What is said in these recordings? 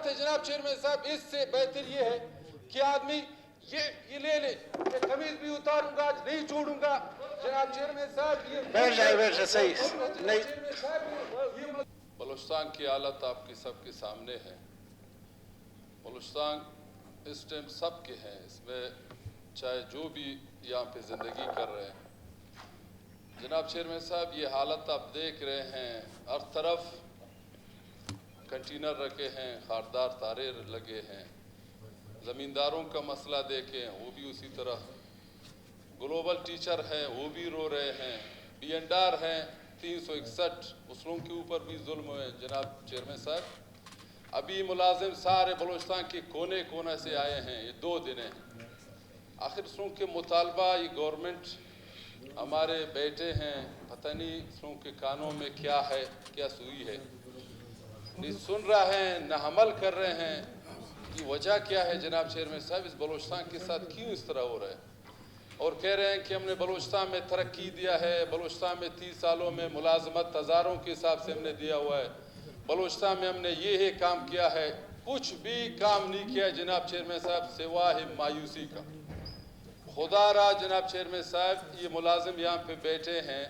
हालत है जनाब चेयरमैन साहब, इससे बेहतर ये है कि आदमी ये ले ले, ये कमीज भी उतारूंगा, आज नहीं छोड़ूंगा। जनाब चेयरमैन साहब ये बैठ जाए सही नहीं। बलूचिस्तान की हालत आपके सबके सामने है। बलूचिस्तान इस टाइम सबके हैं, इसमें चाहे जो भी यहाँ पे ज़िंदगी कर रहे हैं। जनाब चेयरमैन साहब, ये हालत आप देख रहे हैं, हर तरफ कंटेनर रखे हैं, खारदार तारे लगे हैं। ज़मींदारों का मसला देखें, वो भी उसी तरह। ग्लोबल टीचर हैं, वो भी रो रहे हैं। बीएनडार हैं 361, उसलों के ऊपर भी जुल्म है। जनाब चेयरमैन साहब, अभी मुलाजिम सारे बलूचिस्तान के कोने कोने से आए हैं, ये 2 दिन हैं। आखिर उसलों के मुतालबा, ये गवर्नमेंट हमारे बेटे हैं, पता नहीं उसलों के कानों में क्या है, क्या सुई है, नहीं सुन रहा है, न अमल कर रहे हैं। कि वजह क्या है जनाब चेयरमैन साहब, इस बलूचिस्तान के साथ क्यों इस तरह हो रहा है? और कह रहे हैं कि हमने बलूचिस्तान में तरक्की दिया है, बलूचिस्तान में 30 सालों में मुलाजमत हज़ारों के हिसाब से हमने दिया हुआ है, बलूचिस्तान में हमने ये काम किया है। कुछ भी काम नहीं किया जनाब चेयरमैन साहब, सिवाय मायूसी का। खुदा रहा जनाब चेयरमैन साहब, ये मुलाजिम यहाँ पे बैठे हैं,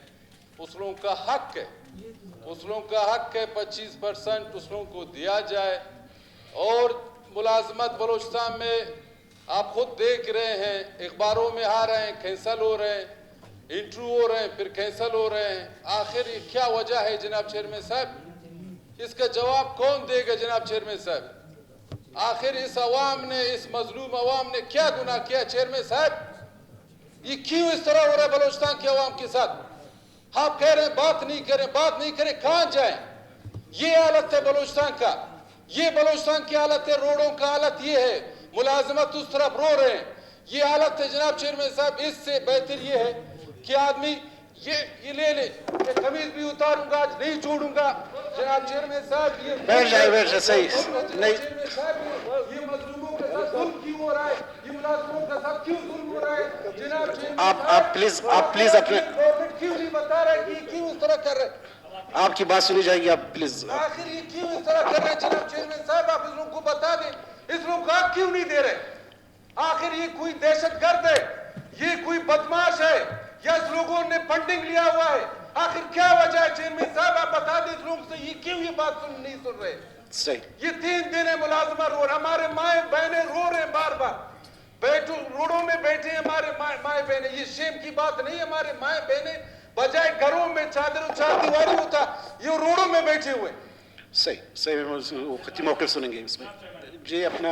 उस लोगों का हक है, उस लोगों का हक है 25% उस लोगों को दिया जाए। और मुलाजमत बलूचिस्तान में आप खुद देख रहे हैं, अखबारों में आ रहे हैं, कैंसल हो रहे हैं, इंटरव्यू हो रहे हैं, फिर कैंसल हो रहे हैं। आखिर ये क्या वजह है जनाब चेयरमैन साहब? इसका जवाब कौन देगा जनाब चेयरमैन साहब? आखिर इस अवाम ने, इस मजलूम अवाम ने क्या गुनाह किया चेयरमैन साहब? ये क्यों इस तरह हो रहा है बलूचिस्तान के अवाम के साथ? आप कह रहे हैं बात नहीं करें, बात नहीं करें, कहां जाएं? ये हालत है बलूचिस्तान का, ये बलूचिस्तान की हालत है। रोडों का हालत ये है, मुलाजमत उस तरफ रो रहे हैं, ये हालत है जनाब चेयरमैन साहब। इससे बेहतर ये है कि आदमी ये ले ले, ये कमीज भी उतारूंगा, आज नहीं छोड़ूंगा। जनाब चेयरमैन साहब ये बैठ जाए सही नहीं। ये मजलूमों के साथ जुल्म क्यों हो रहा है, ये मुलाजिमों के साथ क्यों जुल्म हो रहा है जनाब चेयरमैन? आप प्लीज अपने गवर्नमेंट क्यों नहीं बता रहा है कि क्यों इस तरह कर रहे हैं? आपकी बात सुनी जाएगी, आप प्लीज। आखिर ये क्यों इस तरह कर रहे हैं जनाब चेयरमैन साहब? आप इस लोगों को बता दें, इस लोगों को आप क्यों नहीं दे रहे? आखिर ये कोई दहशतगर्द है, ये कोई बदमाश है, या इस लोगों ने फंडिंग लिया हुआ है? आखिर क्या वजह है चेयरमैन साहब? आप बता दें इस लोगों से, ये क्यों ये बात नहीं सुन रहे? सही, ये 3 दिन है मुलाजमा रो रहे, हमारे माए बहने रो रहे हैं, बार बार बैठो रोडों में बैठे हैं हमारे माए बहने। ये शेम की बात नहीं है, हमारे माए बहने बजाय घरों में चादर 4 दीवारी होता, ये रोडों में बैठे हुए। सही वो खत्म मौके सुनेंगे इसमें जी अपना।